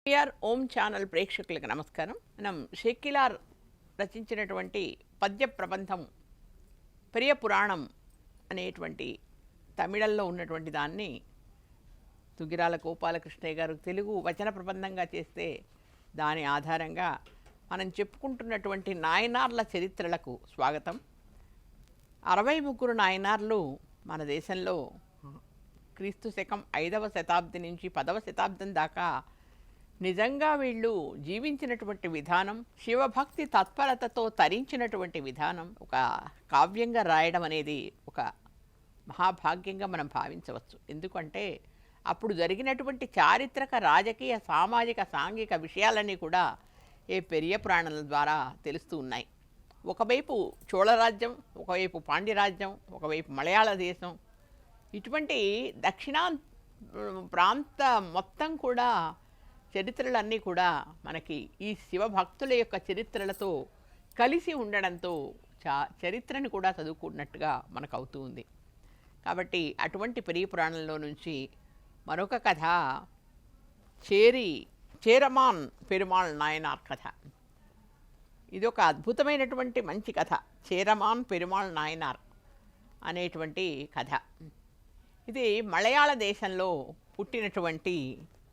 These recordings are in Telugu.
పిఆర్ ఓం ఛానల్ ప్రేక్షకులకు నమస్కారం. మనం షెక్కిలార్ రచించినటువంటి పద్య ప్రబంధం పెరియ పురాణం అనేటువంటి తమిళంలో ఉన్నటువంటి దాన్ని తుగిరాల గోపాలకృష్ణయ్య గారు తెలుగు వచన ప్రబంధంగా చేస్తే దాని ఆధారంగా మనం చెప్పుకుంటున్నటువంటి నాయనార్ల చరిత్రలకు స్వాగతం. 63 నాయనార్లు మన దేశంలో క్రీస్తు శకం 5వ శతాబ్ది నుంచి 10వ శతాబ్దం దాకా నిజంగా వీళ్ళు జీవించినటువంటి విధానం, శివభక్తి తత్పరతతో తరించినటువంటి విధానం ఒక కావ్యంగా రాయడం అనేది ఒక మహాభాగ్యంగా మనం భావించవచ్చు. ఎందుకంటే అప్పుడు జరిగినటువంటి చారిత్రక, రాజకీయ, సామాజిక, సాంఘిక విషయాలన్నీ కూడా ఏ పెరియ పురాణాల ద్వారా తెలుస్తూ ఉన్నాయి. ఒకవైపు చోళరాజ్యం, ఒకవైపు పాండ్యరాజ్యం, ఒకవైపు మలయాళ దేశం, ఇటువంటి దక్షిణా ప్రాంత మొత్తం కూడా చరిత్రలన్నీ కూడా మనకి ఈ శివభక్తుల యొక్క చరిత్రలతో కలిసి ఉండడంతో చరిత్రని కూడా చదువుకున్నట్టుగా మనకు అవుతూ ఉంది. కాబట్టి అటువంటి పెరియ పురాణంలో నుంచి మరొక కథ చేరమాన్ పెరుమాళ్ నాయనార్ కథ. ఇది ఒక అద్భుతమైనటువంటి మంచి కథ. చేరమాన్ పెరుమాళ్ నాయనార్ అనేటువంటి కథ. ఇది మలయాళ దేశంలో పుట్టినటువంటి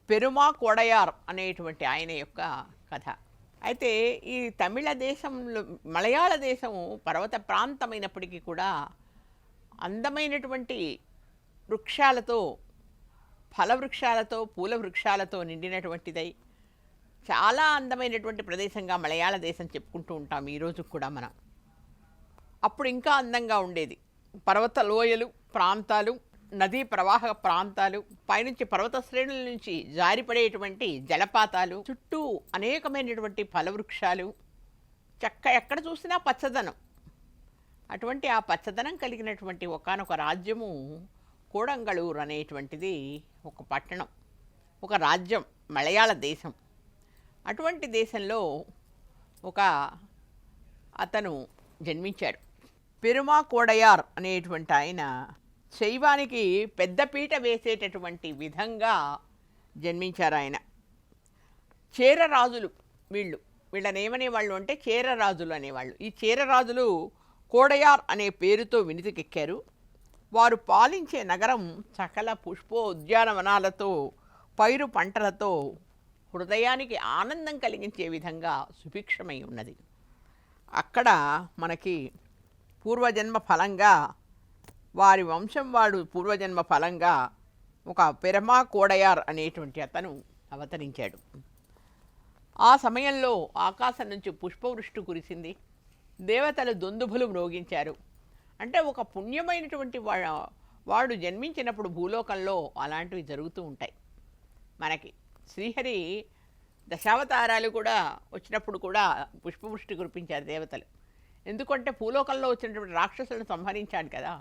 పెరుమా కోడయార్ అనేటువంటి ఆయన యొక్క కథ. అయితే ఈ తమిళ దేశంలో, మలయాళ దేశము పర్వత ప్రాంతమైనప్పటికీ కూడా అందమైనటువంటి వృక్షాలతో, ఫల వృక్షాలతో, పూల వృక్షాలతో నిండినటువంటిదై చాలా అందమైనటువంటి ప్రదేశంగా మలయాళ దేశం చెప్పుకుంటూ ఉంటాం ఈరోజు కూడా మనం. అప్పుడు ఇంకా అందంగా ఉండేది. పర్వత లోయలు, ప్రాంతాలు, నదీ ప్రవాహ ప్రాంతాలు, పైనుంచి పర్వత శ్రేణుల నుంచి జారిపడేటువంటి జలపాతాలు, చుట్టూ అనేకమైనటువంటి ఫలవృక్షాలు, ఎక్కడ చూసినా పచ్చదనం. అటువంటి ఆ పచ్చదనం కలిగినటువంటి ఒకానొక రాజ్యము కోడంగళూరు అనేటువంటిది ఒక పట్టణం, ఒక రాజ్యం, మలయాళ దేశం. అటువంటి దేశంలో ఒక అతను జన్మించాడు. పెరుమా కోడయార్ అనేటువంటి ఆయన శైవానికి పెద్దపీట వేసేటటువంటి విధంగా జన్మించారు ఆయన. చేరరాజులు వీళ్ళని ఏమనేవాళ్ళు అంటే చేరరాజులు అనేవాళ్ళు. ఈ చేరరాజులు కోడయార్ అనే పేరుతో వినితికెక్కారు. వారు పాలించే నగరం సకల పుష్పోద్యానవనాలతో, పైరు పంటలతో హృదయానికి ఆనందం కలిగించే విధంగా సుభిక్షమై ఉన్నది. అక్కడ మనకి పూర్వజన్మ ఫలంగా, వారి వంశం వాడు పూర్వజన్మ ఫలంగా ఒక పెరమా కోడయార్ అనేటువంటి అతను అవతరించాడు. ఆ సమయంలో ఆకాశం నుంచి పుష్పవృష్టి కురిసింది. దేవతలు దొందుభులు మ్రోగించారు. అంటే ఒక పుణ్యమైనటువంటి వాడు జన్మించినప్పుడు భూలోకంలో అలాంటివి జరుగుతూ ఉంటాయి. మనకి శ్రీహరి దశావతారాలు కూడా వచ్చినప్పుడు కూడా పుష్పవృష్టి కురిపించారు దేవతలు. ఎందుకంటే భూలోకంలో వచ్చినటువంటి రాక్షసులను సంహరించాడు కదా.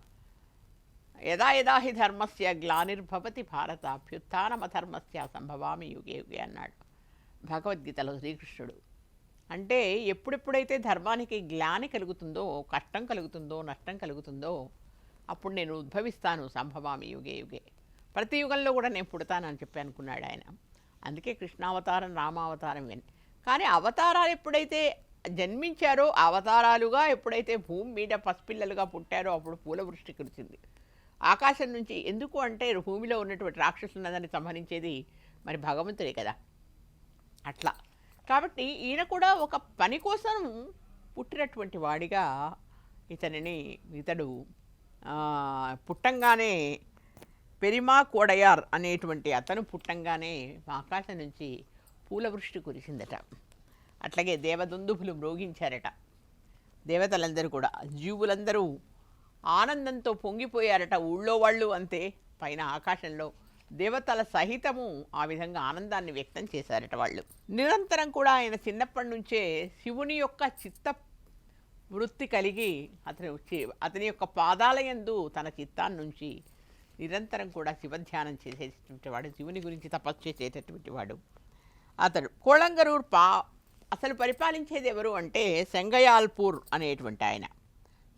యదా యదా హి ధర్మస్య గ్లానిర్భవతి భారత అభ్యుత్థానమధర్మస్య సంభవామి యుగే యుగే అన్నాడు భగవద్గీతలో శ్రీకృష్ణుడు. అంటే ఎప్పుడెప్పుడైతే ధర్మానికి గ్లాని కలుగుతుందో, కష్టం కలుగుతుందో, నష్టం కలుగుతుందో అప్పుడు నేను ఉద్భవిస్తాను, సంభవామి యుగే యుగే, ప్రతి యుగంలో కూడా నేను పుడతానని చెప్పి అనుకున్నాడు ఆయన. అందుకే కృష్ణావతారం, రామావతారం ఇవన్నీ. కానీ అవతారాలు ఎప్పుడైతే జన్మించారో, అవతారాలుగా ఎప్పుడైతే భూమి మీద పసిపిల్లలుగా పుట్టారో అప్పుడు పూలవృష్టి కురిసింది ఆకాశం నుంచి. ఎందుకు అంటే భూమిలో ఉన్నటువంటి రాక్షసులందరినీ సంహరించేది మరి భగవంతుడే కదా. అట్లా కాబట్టి ఈయన కూడా ఒక పని కోసం పుట్టినటువంటి వాడిగా ఇతడు పుట్టంగానే పెరిమా కోడయార్ అనేటువంటి అతను పుట్టంగానే ఆకాశం నుంచి పూలవృష్టి కురిసిందట. అట్లాగే దేవదుందుభులు మ్రోగించారట. దేవతలందరూ కూడా, జీవులందరూ ఆనందంతో పొంగిపోయారట. ఊళ్ళో వాళ్ళు అంతే, పైన ఆకాశంలో దేవతల సహితము ఆ విధంగా ఆనందాన్ని వ్యక్తం చేశారట వాళ్ళు. నిరంతరం కూడా ఆయన చిన్నప్పటి నుంచే శివుని యొక్క చిత్త వృత్తి కలిగి అతని యొక్క పాదాలయందు తన చిత్తాన్ని నుంచి నిరంతరం కూడా శివధ్యానం చేసేటటువంటి వాడు, శివుని గురించి తపస్సు చేసేటటువంటి వాడు అతడు. కోళంగరూరు అసలు పరిపాలించేది ఎవరు అంటే సెంగయాల్పూర్ అనేటువంటి ఆయన.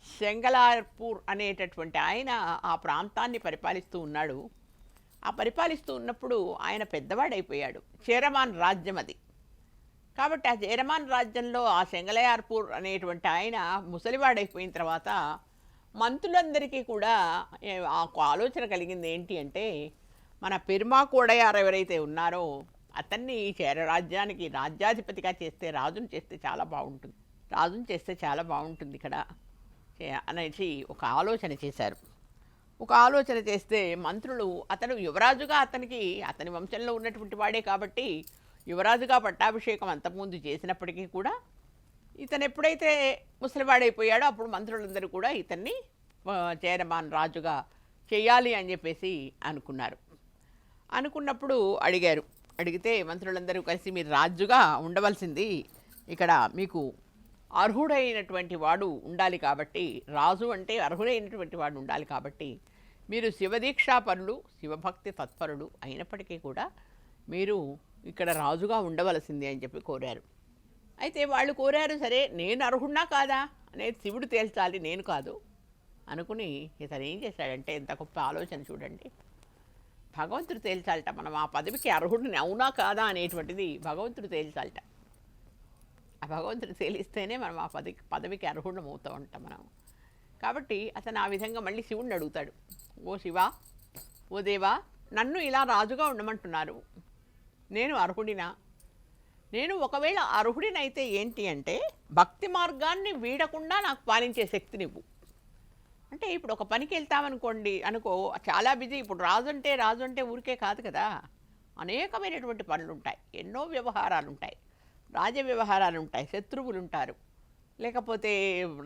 సెంగలార్పూర్ అనేటటువంటి ఆయన ఆ ప్రాంతాన్ని పరిపాలిస్తూ ఉన్నాడు. ఆ పరిపాలిస్తూ ఉన్నప్పుడు ఆయన పెద్దవాడైపోయాడు. చేరమాన్ రాజ్యం అది. కాబట్టి ఆ చేరమాన్ రాజ్యంలో ఆ సెంగలయార్పూర్ అనేటువంటి ఆయన ముసలివాడైపోయిన తర్వాత మంత్రులందరికీ కూడా ఆ ఆలోచన కలిగింది ఏంటి అంటే, మన పెరుమా కోడయార్ ఎవరైతే ఉన్నారో అతన్ని ఈ చేర రాజ్యానికి రాజ్యాధిపతిగా చేస్తే, రాజును చేస్తే చాలా బాగుంటుంది, రాజును చేస్తే చాలా బాగుంటుంది ఇక్కడ అనేసి ఒక ఆలోచన చేశారు. ఒక ఆలోచన చేస్తే మంత్రులు, అతను యువరాజుగా అతని వంశంలో ఉన్నటువంటి వాడే కాబట్టి యువరాజుగా పట్టాభిషేకం అంతకుముందు చేసినప్పటికీ కూడా ఇతను ఎప్పుడైతే ముసలివాడైపోయాడో అప్పుడు మంత్రులందరూ కూడా ఇతన్ని చేరమాన్ రాజుగా చేయాలి అని చెప్పేసి అనుకున్నారు. అనుకున్నప్పుడు అడిగితే మంత్రులందరూ కలిసి మీరు రాజుగా ఉండవలసింది, ఇక్కడ మీకు అర్హుడైనటువంటి వాడు ఉండాలి కాబట్టి, రాజు అంటే అర్హుడైనటువంటి వాడు ఉండాలి కాబట్టి మీరు శివదీక్షాపరులు, శివభక్తి తత్పరులు అయినప్పటికీ కూడా మీరు ఇక్కడ రాజుగా ఉండవలసింది అని చెప్పి కోరారు. అయితే వాళ్ళు కోరారు, సరే నేను అర్హుడినా కాదా అనేది శివుడు తేల్చాలి, నేను కాదు అనుకుని ఇతను ఏం చేశాడంటే, ఎంత గొప్ప ఆలోచన చూడండి. భగవంతుడు తేల్చాలట, మనం ఆ పదవికి అర్హుడిని అవునా కాదా అనేటువంటిది భగవంతుడు తేల్చాలట. ఆ భగవంతుడు తేలిస్తేనే మనం ఆ పదవికి అర్హుడం అవుతూ ఉంటాం మనం. కాబట్టి అతను ఆ విధంగా మళ్ళీ శివుడిని అడుగుతాడు, ఓ శివా, ఓ దేవా, నన్ను ఇలా రాజుగా ఉండమంటున్నారు, నేను అర్హుడినా? నేను ఒకవేళ అర్హుడినైతే ఏంటి అంటే, భక్తి మార్గాన్ని వీడకుండా నాకు పాలించే శక్తినివ్వు. అంటే ఇప్పుడు ఒక పనికి వెళ్తామనుకోండి, చాలా బిజీ. ఇప్పుడు రాజు అంటే ఊరికే కాదు కదా, అనేకమైనటువంటి పనులు ఉంటాయి, ఎన్నో వ్యవహారాలు ఉంటాయి, రాజ వ్యవహారాలు ఉంటాయి, శత్రువులు ఉంటారు, లేకపోతే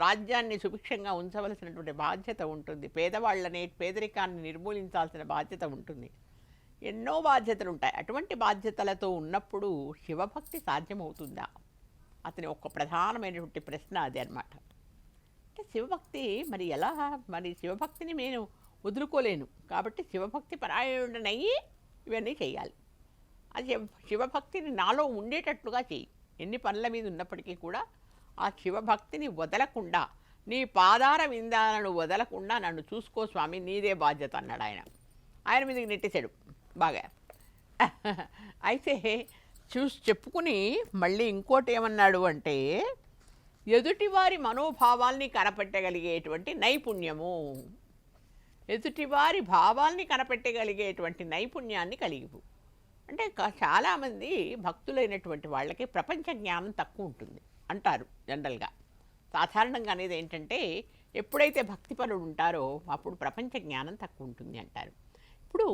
రాజ్యాన్ని సుభిక్షంగా ఉంచవలసినటువంటి బాధ్యత ఉంటుంది, పేదరికాన్ని నిర్మూలించాల్సిన బాధ్యత ఉంటుంది, ఎన్నో బాధ్యతలు ఉంటాయి. అటువంటి బాధ్యతలతో ఉన్నప్పుడు శివభక్తి సాధ్యమవుతుందా? అతని ఒక ప్రధానమైనటువంటి ప్రశ్న అది అన్నమాట. అంటే శివభక్తి మరి ఎలా? మరి శివభక్తిని నేను వదులుకోలేను కాబట్టి శివభక్తి పరాయణయ్యి ఇవన్నీ చేయాలి. అది శివభక్తిని నాలో ఉండేటట్లుగా చెయ్యి. ఎన్ని పనుల మీద ఉన్నప్పటికీ కూడా ఆ శివభక్తిని వదలకుండా, నీ పాదార విందాలను వదలకుండా నన్ను చూసుకో స్వామి, నీదే బాధ్యత అన్నాడు ఆయన. ఆయన మీదకి నెట్టేశాడు బాగా. అయితే చెప్పుకుని మళ్ళీ ఇంకోటి ఏమన్నాడు అంటే, ఎదుటివారి మనోభావాల్ని కనపెట్టగలిగేటువంటి నైపుణ్యము, ఎదుటివారి భావాల్ని కనపెట్టగలిగేటువంటి నైపుణ్యాన్ని కలిగివు. అంటే చాలామంది భక్తులైనటువంటి వాళ్ళకి ప్రపంచ జ్ఞానం తక్కువ ఉంటుంది అంటారు జనరల్గా. సాధారణంగా అనేది ఏంటంటే, ఎప్పుడైతే భక్తిపరులు ఉంటారో అప్పుడు ప్రపంచ జ్ఞానం తక్కువ ఉంటుంది అంటారు. ఇప్పుడు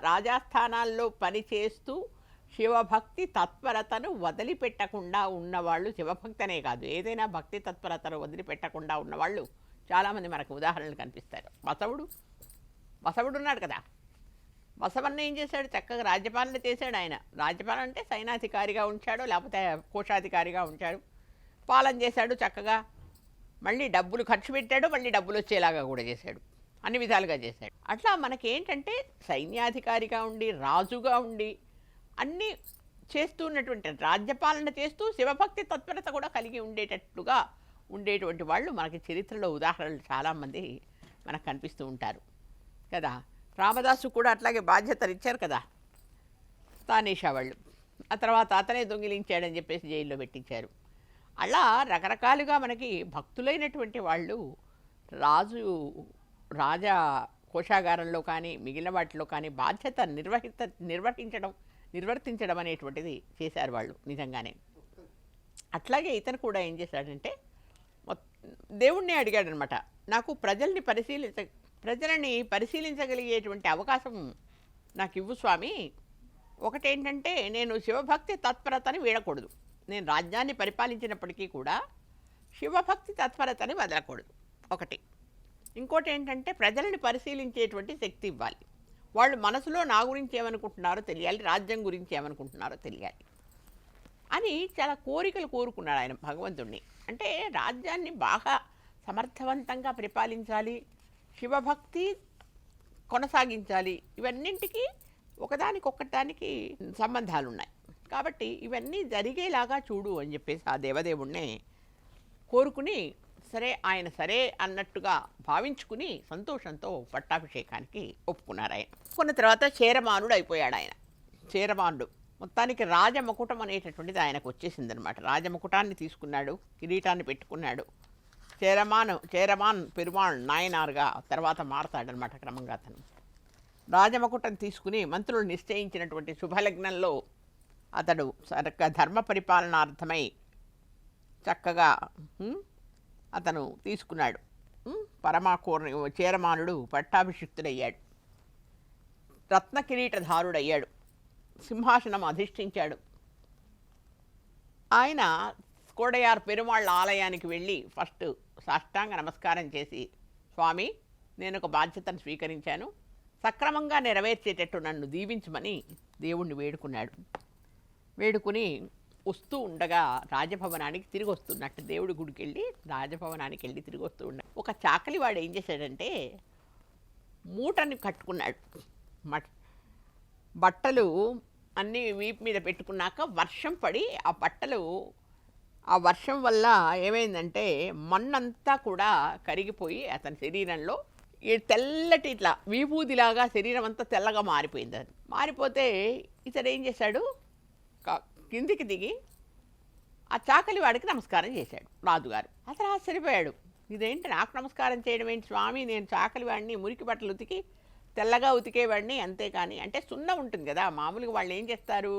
రాజాస్థానాల్లో పనిచేస్తూ శివభక్తి తత్పరతను వదిలిపెట్టకుండా ఉన్నవాళ్ళు, శివభక్తి అనే కాదు ఏదైనా భక్తి తత్పరతను వదిలిపెట్టకుండా ఉన్నవాళ్ళు చాలామంది మనకు ఉదాహరణలు కనిపిస్తారు. బసవుడు ఉన్నాడు కదా, బసవన్న ఏం చేశాడు? చక్కగా రాజ్యపాలన చేశాడు ఆయన. రాజ్యపాలన అంటే సైనాధికారిగా ఉంచాడు, లేకపోతే కోశాధికారిగా ఉంచాడు, పాలన చేశాడు చక్కగా. మళ్ళీ డబ్బులు ఖర్చు పెట్టాడు, మళ్ళీ డబ్బులు వచ్చేలాగా కూడా చేశాడు, అన్ని విధాలుగా చేశాడు. అట్లా మనకేంటంటే సైన్యాధికారిగా ఉండి, రాజుగా ఉండి, అన్నీ చేస్తున్నటువంటి, రాజ్యపాలన చేస్తూ శివభక్తి తత్పరత కూడా కలిగి ఉండేటువంటి వాళ్ళు మనకి చరిత్రలో ఉదాహరణలు చాలామంది మనకు కనిపిస్తూ ఉంటారు కదా. రామదాసు కూడా అట్లాగే బాధ్యతలు ఇచ్చారు కదా తానేషా వాళ్ళు. ఆ తర్వాత అతనే దొంగిలించాడని చెప్పేసి జైల్లో పెట్టించారు. అలా రకరకాలుగా మనకి భక్తులైనటువంటి వాళ్ళు రాజా కోశాగారంలో కానీ మిగిలిన వాటిలో కానీ బాధ్యత నిర్వర్తించడం అనేటువంటిది చేశారు వాళ్ళు నిజంగానే. అట్లాగే ఇతను కూడా ఏం చేశాడంటే, దేవుణ్ణి అడిగాడనమాట, నాకు ప్రజల్ని పరిశీలించగలిగేటువంటి అవకాశం నాకు ఇవ్వు స్వామి. ఒకటేంటంటే, నేను శివభక్తి తత్పరతని వీడకూడదు, నేను రాజ్యాన్ని పరిపాలించినప్పటికీ కూడా శివభక్తి తత్పరతని వదలకూడదు ఒకటి. ఇంకోటి ఏంటంటే, ప్రజల్ని పరిశీలించేటువంటి శక్తి ఇవ్వాలి, వాళ్ళు మనసులో నా గురించి ఏమనుకుంటున్నారో తెలియాలి, రాజ్యం గురించి ఏమనుకుంటున్నారో తెలియాలి అని చాలా కోరికలు కోరుకున్నాడు ఆయన భగవంతుడిని. అంటే రాజ్యాన్ని బాగా సమర్థవంతంగా పరిపాలించాలి, శివభక్తి కొనసాగించాలి, ఇవన్నింటికి ఒకదానికి సంబంధాలు ఉన్నాయి కాబట్టి ఇవన్నీ జరిగేలాగా చూడు అని చెప్పేసి ఆ దేవదేవుణ్ణి కోరుకుని సరే ఆయన సరే అన్నట్టుగా భావించుకుని సంతోషంతో పట్టాభిషేకానికి ఒప్పుకున్నారు. ఆయన ఒప్పుకున్న తర్వాత చేరమానుడు అయిపోయాడు. ఆయన చేరమానుడు మొత్తానికి రాజమకుటం అనేటటువంటిది ఆయనకు వచ్చేసిందనమాట. రాజమకుటాన్ని తీసుకున్నాడు, కిరీటాన్ని పెట్టుకున్నాడు. చేరమాన్ పెరుమాళ్ నాయనారుగా తర్వాత మారతాడనమాట క్రమంగా. అతను రాజమకుటం తీసుకుని మంత్రులు నిశ్చయించినటువంటి శుభలగ్నంలో అతడు ధర్మ పరిపాలనార్థమై చక్కగా అతను తీసుకున్నాడు. చేరమానుడు పట్టాభిషిక్తుడయ్యాడు, రత్న కిరీటధారుడయ్యాడు, సింహాసనం అధిష్ఠించాడు. ఆయన కోడయార్ పెరుమాళ్ళ ఆలయానికి వెళ్ళి ఫస్ట్ సాష్టాంగ నమస్కారం చేసి, స్వామి నేను ఒక బాధ్యతను స్వీకరించాను, సక్రమంగా నెరవేర్చేటట్టు నన్ను దీవించమని దేవుణ్ణి వేడుకున్నాడు. వేడుకుని వస్తూ ఉండగా రాజభవనానికి తిరిగి వస్తున్నట్టు దేవుడి గుడికి వెళ్ళి రాజభవనానికి వెళ్ళి తిరిగి వస్తూ ఉండ ఒక చాకలి వాడు ఏం చేశాడంటే మూటని కట్టుకున్నాడు. బట్టలు అన్నీ వీపు మీద పెట్టుకున్నాక వర్షం పడి ఆ వర్షం వల్ల ఏమైందంటే మన్నంతా కూడా కరిగిపోయి అతని శరీరంలో తెల్లటి ఇట్లా విభూదిలాగా శరీరం అంతా తెల్లగా మారిపోయింది. అది మారిపోతే ఇతడు ఏం చేశాడు, కిందికి దిగి ఆ చాకలి వాడికి నమస్కారం చేశాడు. రాజుగారు అతను ఆశ్చర్యపోయాడు, ఇదేంటి నాకు నమస్కారం చేయడం ఏంటి స్వామి, నేను చాకలి వాడిని, మురికి బట్టలు ఉతికి తెల్లగా ఉతికేవాడిని, అంతేకాని అంటే సున్నం ఉంటుంది కదా మామూలుగా వాళ్ళు ఏం చేస్తారు,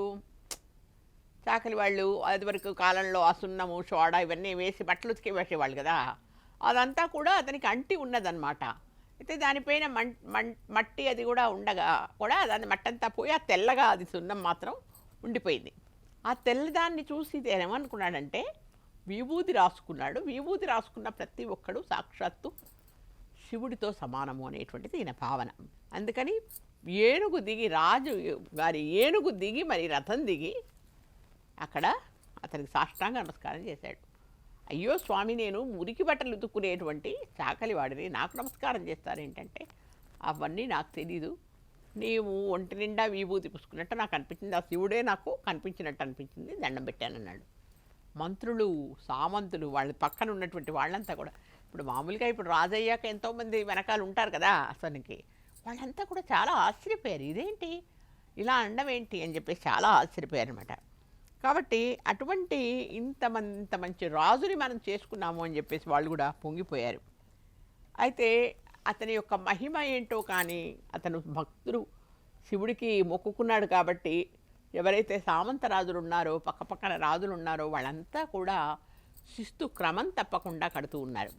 చాకలి వాళ్ళు అది వరకు కాలంలో ఆ సున్నము సోడా ఇవన్నీ వేసి బట్టలు ఉతికి వేసేవాళ్ళు కదా, అదంతా కూడా అతనికి అంటి ఉన్నదన్నమాట. అయితే దానిపైన మట్టి అది కూడా ఉండగా కూడా దాన్ని మట్టంతా పోయి ఆ తెల్లగా అది సున్నం మాత్రం ఉండిపోయింది. ఆ తెల్లదాన్ని చూసి ఏమనుకున్నాడంటే విభూది రాసుకున్నాడు. విభూది రాసుకున్న ప్రతి ఒక్కడు సాక్షాత్తు శివుడితో సమానము అనేటువంటిది ఈయన భావన. అందుకని ఏనుగు దిగి రాజు గారి ఏనుగు దిగి మరి రథం దిగి అక్కడ అతనికి సాష్టాంగ నమస్కారం చేశాడు. అయ్యో స్వామి, నేను మురికి బట్టలు ఉతుక్కునేటువంటి చాకలి వాడిని, నాకు నమస్కారం చేస్తారేంటంటే అవన్నీ నాకు తెలీదు, నీవు ఒంటి నిండా విభూతి పుసుకున్నట్టు నాకు అనిపించింది, ఆ శివుడే నాకు కనిపించినట్టు అనిపించింది, దండం పెట్టానన్నాడు. మంత్రులు సామంతులు వాళ్ళ పక్కన ఉన్నటువంటి వాళ్ళంతా కూడా ఇప్పుడు మామూలుగా ఇప్పుడు రాజయ్యాక ఎంతోమంది వెనకాల ఉంటారు కదా అతనికి, వాళ్ళంతా కూడా చాలా ఆశ్చర్యపోయారు, ఇదేంటి ఇలా అనడం ఏంటి అని చెప్పేసి చాలా ఆశ్చర్యపోయారు అనమాట. కాబట్టి అటువంటి ఇంత మంచి రాజుని మనం చేసుకున్నాము అని చెప్పేసి వాళ్ళు కూడా పొంగిపోయారు. అయితే అతని యొక్క మహిమ ఏంటో కానీ అతను భక్తుడు శివుడికి మొక్కుకున్నాడు కాబట్టి ఎవరైతే సామంత రాజులు ఉన్నారో పక్కపక్కన రాజులు ఉన్నారో వాళ్ళంతా కూడా శిస్తు క్రమం తప్పకుండా కడుతూ ఉన్నారు.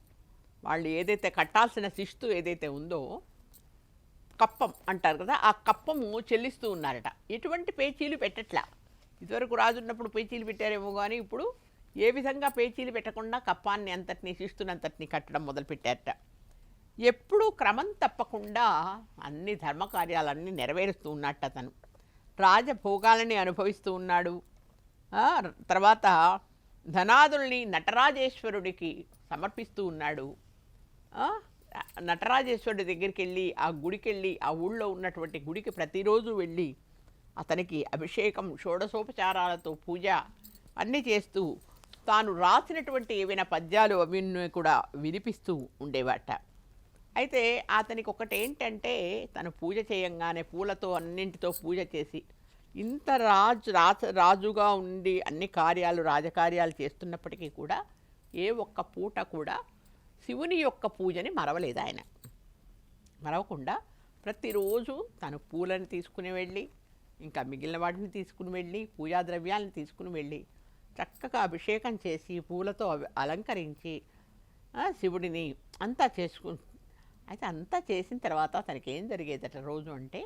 వాళ్ళు ఏదైతే కట్టాల్సిన శిస్తు ఏదైతే ఉందో కప్పం అంటారు కదా, ఆ కప్పము చెల్లిస్తూ ఉన్నారట. ఎటువంటి పేచీలు పెట్టట్లా. ఇదివరకు రాజు ఉన్నప్పుడు పేచీలు పెట్టారేమో కానీ ఇప్పుడు ఏ విధంగా పేచీలు పెట్టకుండా కప్పాన్ని అంతటినీ శిస్తునంతటినీ కట్టడం మొదలుపెట్టారట. ఎప్పుడూ క్రమం తప్పకుండా అన్ని ధర్మకార్యాలన్నీ నెరవేరుస్తూ ఉన్నట్టు అతను రాజభోగాలని అనుభవిస్తూ ఉన్నాడు. తర్వాత ధనాదుల్ని నటరాజేశ్వరుడికి సమర్పిస్తూ ఉన్నాడు. నటరాజేశ్వరుడి దగ్గరికి వెళ్ళి ఆ గుడికి వెళ్ళి ఆ ఊళ్ళో ఉన్నటువంటి గుడికి ప్రతిరోజు వెళ్ళి అతనికి అభిషేకం షోడశోపచారాలతో పూజ అన్నీ చేస్తూ తాను రాసినటువంటి ఏవైనా పద్యాలు అవన్నీ కూడా వినిపిస్తూ ఉండేవాట. అయితే అతనికి ఒకటి ఏంటంటే తను పూజ చేయంగానే పూలతో అన్నింటితో పూజ చేసి ఇంత రాజుగా ఉండి అన్ని కార్యాలు రాజకార్యాలు చేస్తున్నప్పటికీ కూడా ఏ ఒక్క పూట కూడా శివుని యొక్క పూజని మరవలేదు ఆయన. మరవకుండా ప్రతిరోజు తను పూలను తీసుకుని వెళ్ళి ఇంకా మిగిలిన వాటిని తీసుకుని వెళ్ళి పూజా ద్రవ్యాలను తీసుకుని వెళ్ళి చక్కగా అభిషేకం చేసి పూలతో అలంకరించి శివుడిని అంతా అయితే అంతా చేసిన తర్వాత తనకి ఏం జరిగేదట రోజు అంటే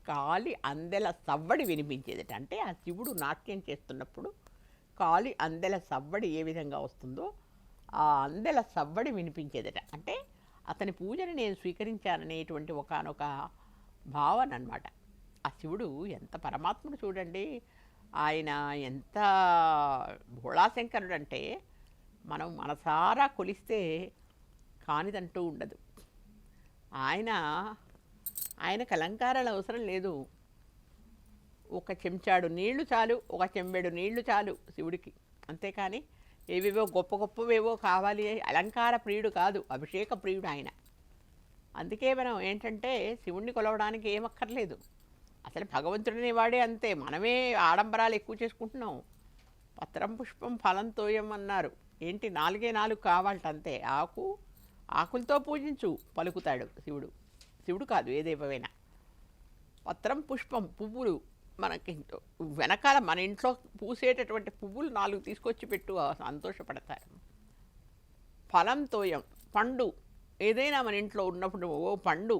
కాలి అందెల సవ్వడి వినిపించేదట. అంటే ఆ శివుడు నాట్యం చేస్తున్నప్పుడు కాలి అందెల సవ్వడి ఏ విధంగా వస్తుందో ఆ అందెల సవ్వడి వినిపించేదట. అంటే అతని పూజని నేను స్వీకరించాననేటువంటి ఒకానొక భావన అన్నమాట. ఆ శివుడు ఎంత పరమాత్ముడు చూడండి, ఆయన ఎంత భోళాశంకరుడు అంటే మనం మనసారా కొలిస్తే కానిదంటూ ఉండదు. ఆయనకు అలంకారాలు అవసరం లేదు. ఒక చెంచాడు నీళ్లు చాలు, ఒక చెంబెడు నీళ్లు చాలు శివుడికి. అంతేకాని ఏవేవో గొప్ప గొప్పవేవో కావాలి, అలంకార ప్రియుడు కాదు, అభిషేక ప్రియుడు ఆయన. అందుకే మనం ఏంటంటే శివుణ్ణి కొలవడానికి ఏమక్కర్లేదు. అసలు భగవంతుడిని వాడే అంతే, మనమే ఆడంబరాలు ఎక్కువ చేసుకుంటున్నాం. పత్రం పుష్పం ఫలం తోయం అన్నారు. ఏంటి 4 కావాలట అంతే. ఆకులతో పూజించు పలుకుతాడు శివుడు. శివుడు కాదు ఏ దైవమైనా. పత్రం పుష్పం పువ్వులు, మనకి వెనకాల మన ఇంట్లో పూసేటటువంటి పువ్వులు 4 తీసుకొచ్చి పెట్టు, సంతోషపడతారు. ఫలం తోయం పండు, ఏదైనా మన ఇంట్లో ఉన్నప్పుడు ఓ పండు,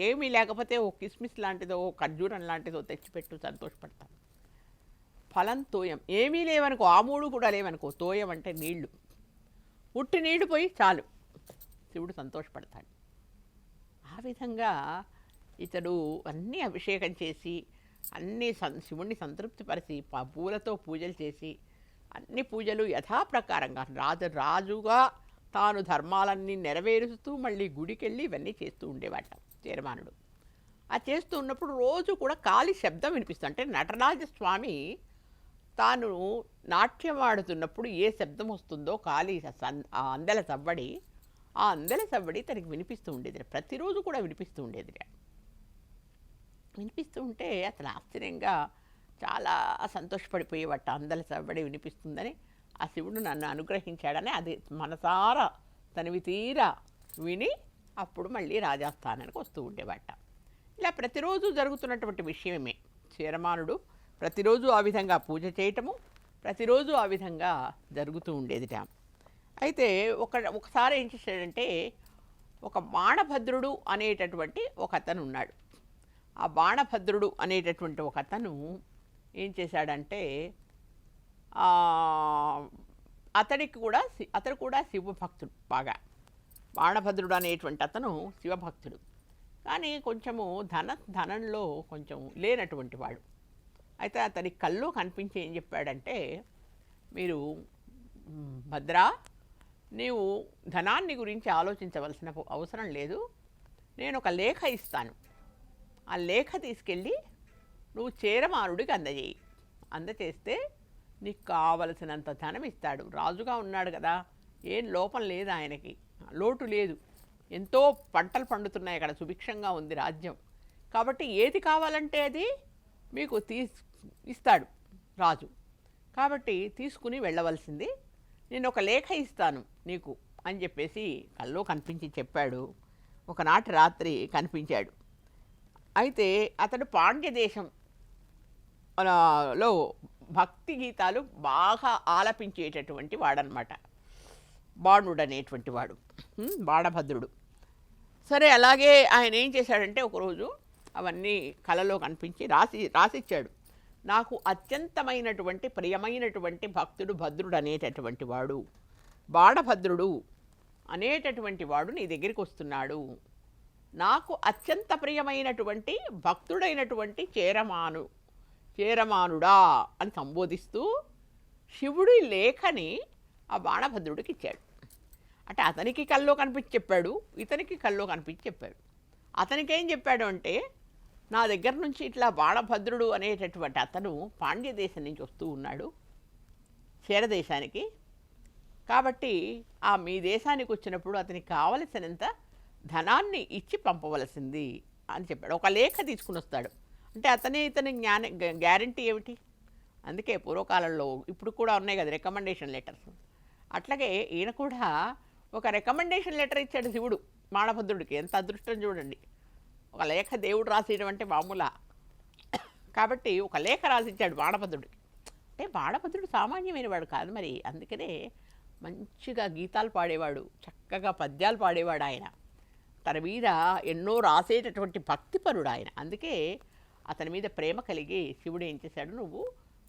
ఏమీ లేకపోతే ఓ కిస్మిస్ లాంటిదో ఓ ఖర్జూరం లాంటిదో తెచ్చిపెట్టు, సంతోషపడతాను. ఫలం తోయం, ఏమీ లేవనుకో, ఆ 3 కూడా లేవనుకో, తోయం అంటే నీళ్లు, ఉట్టి నీళ్లు పోయి చాలు, శివుడు సంతోషపడతాడు. ఆ విధంగా ఇతడు అన్నీ అభిషేకం చేసి అన్నీ శివుణ్ణి సంతృప్తిపరిచి పూలతో పూజలు చేసి అన్ని పూజలు యథాప్రకారంగా రాజుగా తాను ధర్మాలన్నీ నెరవేరుస్తూ మళ్ళీ గుడికెళ్ళి ఇవన్నీ చేస్తూ ఉండేవాట చేరమానుడు. ఆ చేస్తూ ఉన్నప్పుడు రోజు కూడా కాలి శబ్దం వినిపిస్తుంది. అంటే నటరాజస్వామి తాను నాట్యం ఆడుతున్నప్పుడు ఏ శబ్దం వస్తుందో కాలి ఆ అందెల సవ్వడి, ఆ అందెల సవ్వడి తనకి వినిపిస్తూ ఉండేది. ప్రతిరోజు కూడా వినిపిస్తూ ఉండేది. వినిపిస్తూ ఉంటే అతను ఆశ్చర్యంగా చాలా సంతోషపడిపోయేవాట. అందెల సవ్వడి వినిపిస్తుందని, ఆ శివుడు నన్ను అనుగ్రహించాడని అది మనసారా తనివి తీరా విని అప్పుడు మళ్ళీ రాజాస్థానానికి వస్తూ ఉండేవాట. ఇలా ప్రతిరోజు జరుగుతున్నటువంటి విషయమే. చేరమానుడు ప్రతిరోజు ఆ విధంగా పూజ చేయటము, ప్రతిరోజు ఆ విధంగా జరుగుతూ ఉండేదిట. అయితే ఒకసారి ఏం చేశాడంటే, ఒక బాణభద్రుడు అనేటటువంటి ఒక అతను ఉన్నాడు. ఆ బాణభద్రుడు అనేటటువంటి ఒక అతను ఏం చేశాడంటే, అతడు కూడా శివభక్తుడు బాగా. బాణభద్రుడు అనేటువంటి అతను శివభక్తుడు, కానీ కొంచెము ధనంలో కొంచెం లేనటువంటి వాడు. అయితే అతని కల్లో కనిపించి ఏం చెప్పాడంటే, మీరు భద్రా, నీవు ధనాన్ని గురించి ఆలోచించవలసిన అవసరం లేదు, నేను ఒక లేఖ ఇస్తాను, ఆ లేఖ తీసుకెళ్ళి నువ్వు చేరమానుడికి అందజేయి. అందచేస్తే నీకు కావలసినంత ధనం ఇస్తాడు. రాజుగా ఉన్నాడు కదా, ఏం లోపం లేదు ఆయనకి, లోటు లేదు, ఎంతో పంటలు పండుతున్నాయి అక్కడ, సుభిక్షంగా ఉంది రాజ్యం. కాబట్టి ఏది కావాలంటే అది మీకు ఇస్తాడు రాజు. కాబట్టి తీసుకుని వెళ్ళవలసింది, నేను ఒక లేఖ ఇస్తాను నీకు అని చెప్పేసి కల్లో కనిపించి చెప్పాడు. ఒకనాటి రాత్రి కనిపించాడు. అయితే అతడు పాండ్యదేశంలో భక్తి గీతాలు బాగా ఆలపించేటటువంటి వాడనమాట, బాణుడు అనేటువంటి వాడు, బాణభద్రుడు. సరే, అలాగే ఆయన ఏం చేశాడంటే ఒకరోజు అవన్నీ కలలో కనిపించి రాసిచ్చాడు. నాకు అత్యంతమైనటువంటి ప్రియమైనటువంటి భక్తుడు భద్రుడు అనేటటువంటి వాడు, బాణభద్రుడు అనేటటువంటి వాడు నీ దగ్గరికి వస్తున్నాడు. నాకు అత్యంత ప్రియమైనటువంటి భక్తుడైనటువంటి చేరమానుడా అని సంబోధిస్తూ శివుడి లేఖని ఆ బాణభద్రుడికి ఇచ్చాడు. అంటే అతనికి కల్లో కనిపించి చెప్పాడు, ఇతనికి కల్లో కనిపించి చెప్పాడు. అతనికి ఏం చెప్పాడు అంటే, నా దగ్గర నుంచి ఇట్లా బాణభద్రుడు అనేటటువంటి అతను పాండ్యదేశం నుంచి వస్తూ ఉన్నాడు చేరదేశానికి, కాబట్టి మీ దేశానికి వచ్చినప్పుడు అతనికి కావలసినంత ధనాన్ని ఇచ్చి పంపవలసింది అని చెప్పాడు. ఒక లేఖ తీసుకుని వస్తాడు అంటే ఇతని గ్యారంటీ ఏమిటి? అందుకే పూర్వకాలంలో ఇప్పుడు కూడా ఉన్నాయి కదా రికమెండేషన్ లెటర్స్, అట్లాగే ఈయన కూడా ఒక రికమెండేషన్ లెటర్ ఇచ్చాడు శివుడు బాణభద్రుడికి. ఎంత అదృష్టం చూడండి, ఒక లేఖ దేవుడు రాసేయడం అంటే మామూలా. కాబట్టి ఒక లేఖ రాసిచ్చాడు బాణభద్రుడికి. అంటే బాణభద్రుడు సామాన్యమైన వాడు కాదు మరి, అందుకనే మంచిగా గీతాలు పాడేవాడు, చక్కగా పద్యాలు పాడేవాడు ఆయన. తన మీద ఎన్నో రాసేటటువంటి భక్తిపరుడు ఆయన. అందుకే అతని మీద ప్రేమ కలిగి శివుడు ఏం చేశాడు, నువ్వు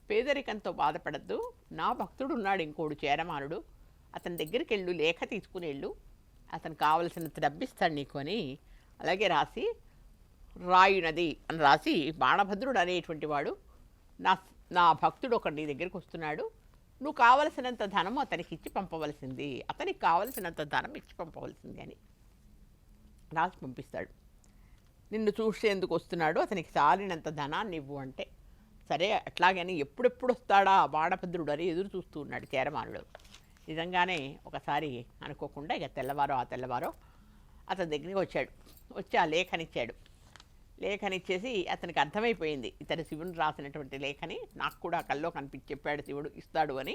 పేదరికంతో బాధపడద్దు, నా భక్తుడు ఉన్నాడు ఇంకోడు చేరమానుడు, అతని దగ్గరికి వెళ్ళు, లేఖ తీసుకుని వెళ్ళు, అతను కావలసినంత డబ్బిస్తాడు నీకు అని అలాగే రాసి రాయునది అని రాసి, బాణభద్రుడు అనేటువంటి వాడు నా భక్తుడు ఒకటి నీ దగ్గరికి వస్తున్నాడు, నువ్వు కావలసినంత ధనం అతనికి ఇచ్చి పంపవలసింది, అతనికి కావలసినంత ధనం ఇచ్చి పంపవలసింది అని రాసి పంపిస్తాడు. నిన్ను చూసేందుకు వస్తున్నాడు, అతనికి చాలినంత ధనాన్ని ఇవ్వు అంటే, సరే అట్లాగని ఎప్పుడెప్పుడు వస్తాడా బాణభద్రుడు అని ఎదురు చూస్తూ ఉన్నాడు చేరమానుడు. నిజంగానే ఒకసారి అనుకోకుండా ఇక తెల్లవారో ఆ తెల్లవారో అతని దగ్గరికి వచ్చాడు. వచ్చి ఆ లేఖనిచ్చాడు. లేఖనిచ్చేసి అతనికి అర్థమైపోయింది ఇతను శివుని రాసినటువంటి లేఖని నాకు కూడా కల్లో కనిపించి చెప్పాడు శివుడు ఇస్తాడు అని.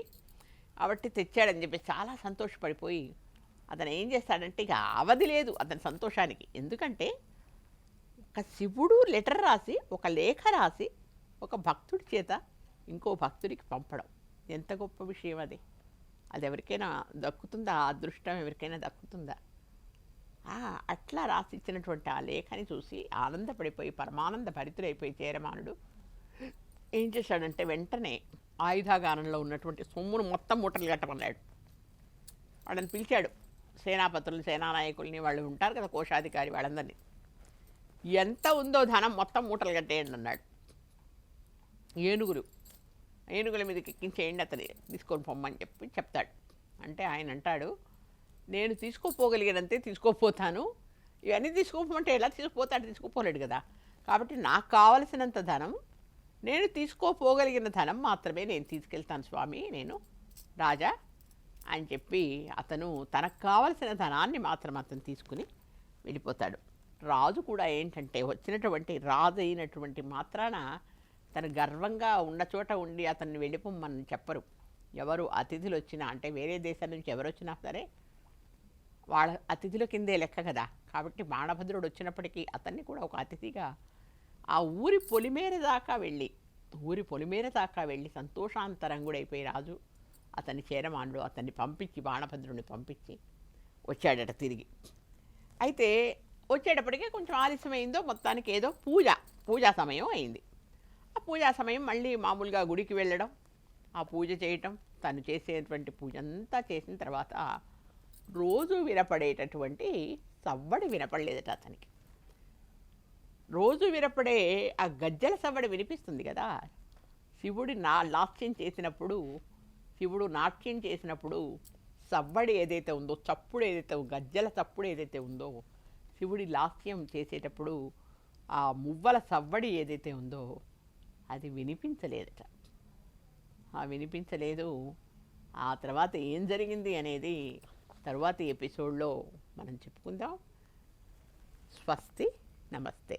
కాబట్టి తెచ్చాడని చెప్పి చాలా సంతోషపడిపోయి అతను ఏం చేస్తాడంటే ఇక అవధి లేదు అతని సంతోషానికి. ఎందుకంటే ఒక శివుడు లెటర్ రాసి ఒక లేఖ రాసి ఒక భక్తుడి చేత ఇంకో భక్తుడికి పంపడం ఎంత గొప్ప విషయం అది. అది ఎవరికైనా దక్కుతుందా? ఆ అదృష్టం ఎవరికైనా దక్కుతుందా? అట్లా రాసిచ్చినటువంటి ఆ లేఖని చూసి ఆనందపడిపోయి పరమానంద భరితుడైపోయి చేరమానుడు ఏం చేశాడంటే వెంటనే ఆయుధాగానంలో ఉన్నటువంటి సొమ్మును మొత్తం మూటలు కట్టమన్నాడు. వాళ్ళని పిలిచాడు. సేనాపతులు సేనానాయకుల్ని వాళ్ళు ఉంటారు కదా కోశాధికారి వాళ్ళందరినీ. ఎంత ఉందో ధనం మొత్తం మూటలు కట్టేయండి అన్నాడు. ఏనుగుల మీదకి ఎక్కించేయండి అతని తీసుకొని పొమ్మని చెప్పి చెప్తాడు. అంటే ఆయన అంటాడు నేను తీసుకోపోగలిగినంతే తీసుకోపోతాను, ఇవన్నీ తీసుకోమంటే ఎలా తీసుకుపోతాడు? తీసుకుపోలేడు కదా. కాబట్టి నాకు కావలసినంత ధనం నేను తీసుకోపోగలిగిన ధనం మాత్రమే నేను తీసుకెళ్తాను స్వామి నేను రాజా అని చెప్పి అతను తనకు కావలసిన ధనాన్ని మాత్రం అతను తీసుకుని వెళ్ళిపోతాడు. రాజు కూడా ఏంటంటే వచ్చినటువంటి రాజు అయినటువంటి మాత్రాన తను గర్వంగా ఉన్న చోట ఉండి అతన్ని వెళ్ళిపోమని చెప్పరు. ఎవరు అతిథులు వచ్చినా అంటే వేరే దేశం నుంచి ఎవరు వచ్చినా సరే వాళ్ళ అతిథుల కిందే లెక్క కదా. కాబట్టి బాణభద్రుడు వచ్చినప్పటికీ అతన్ని కూడా ఒక అతిథిగా ఆ ఊరి పొలిమేర దాకా వెళ్ళి సంతోషాంతరంగుడైపోయి రాజు అతన్ని చేరమానుడు అతన్ని పంపించి బాణభద్రుడిని పంపించి వచ్చాడట తిరిగి. అయితే వచ్చేటప్పటికే కొంచెం ఆలస్యమైందో మొత్తానికి ఏదో పూజా సమయం అయింది. ఆ పూజా సమయం మళ్ళీ మామూలుగా గుడికి వెళ్ళడం, ఆ పూజ చేయటం, తను చేసేటువంటి పూజ అంతా చేసిన తర్వాత రోజు వినపడేటటువంటి సవ్వడి వినపడలేదట అతనికి. రోజు వినపడే ఆ గజ్జల సవ్వడి వినిపిస్తుంది కదా. శివుడు నాట్యం చేసినప్పుడు సవ్వడి ఏదైతే ఉందో, చప్పుడు ఏదైతే గజ్జల చప్పుడు ఏదైతే ఉందో, శివుడి లాస్యం చేసేటప్పుడు ఆ మువ్వల సవ్వడి ఏదైతే ఉందో అది వినిపించలేదట. వినిపించలేదు. ఆ తర్వాత ఏం జరిగింది అనేది తరువాతి ఎపిసోడ్లో మనం చెప్పుకుందాం. స్వస్తి, నమస్తే.